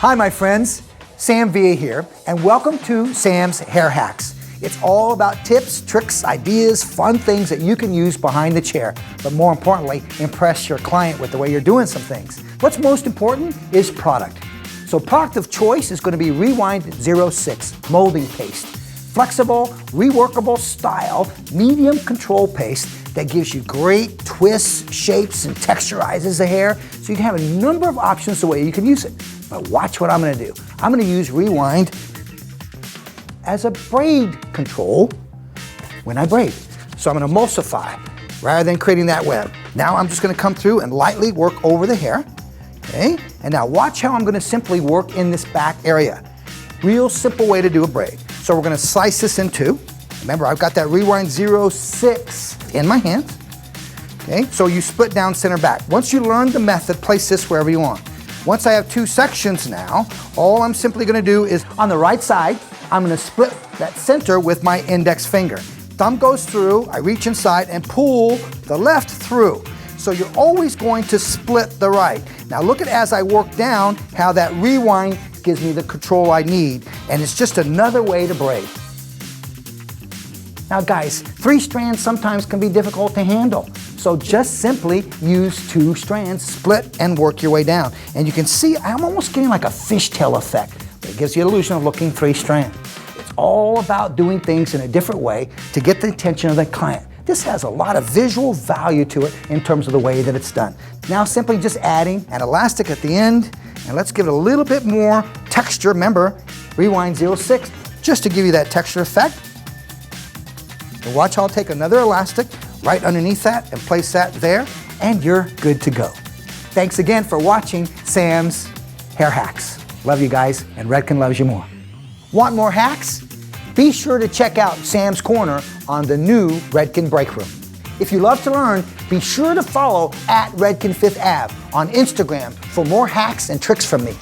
Hi, my friends. Sam Villa here, and welcome to Sam's Hair Hacks. It's all about tips, tricks, ideas, fun things that you can use behind the chair, but more importantly, impress your client with the way you're doing some things. What's most important is product. So product of choice is going to be Rewind 06 molding paste. Flexible, reworkable style, medium control paste that gives you great twists, shapes, and texturizes the hair. So you can have a number of options the way you can use it. But watch what I'm going to do. I'm going to use Rewind as a braid control when I braid. So I'm going to emulsify rather than creating that web. Now I'm just going to come through and lightly work over the hair. Okay? And now watch how I'm going to simply work in this back area. Real simple way to do a braid. So we're going to slice this in two. Remember, I've got that Rewind 06 in my hand. Okay? So you split down center back. Once you learn the method, place this wherever you want. Once I have two sections now, all I'm simply going to do is on the right side, I'm going to split that center with my index finger. Thumb goes through, I reach inside and pull the left through. So you're always going to split the right. Now look at as I work down how that rewind gives me the control I need, and it's just another way to braid. Now guys, 3 strands sometimes can be difficult to handle. So just simply use 2 strands, split, and work your way down. And you can see I'm almost getting like a fishtail effect. It gives you the illusion of looking 3 strands. It's all about doing things in a different way to get the attention of the client. This has a lot of visual value to it in terms of the way that it's done. Now simply just adding an elastic at the end, and let's give it a little bit more texture. Remember, Rewind 06, just to give you that texture effect. And watch how I'll take another elastic right underneath that and place that there, and you're good to go. Thanks again for watching Sam's Hair Hacks. Love you guys, and Redken loves you more. Want more hacks? Be sure to check out Sam's Corner on the new Redken Break Room. If you love to learn, be sure to follow @Redken 5th Ave on Instagram for more hacks and tricks from me.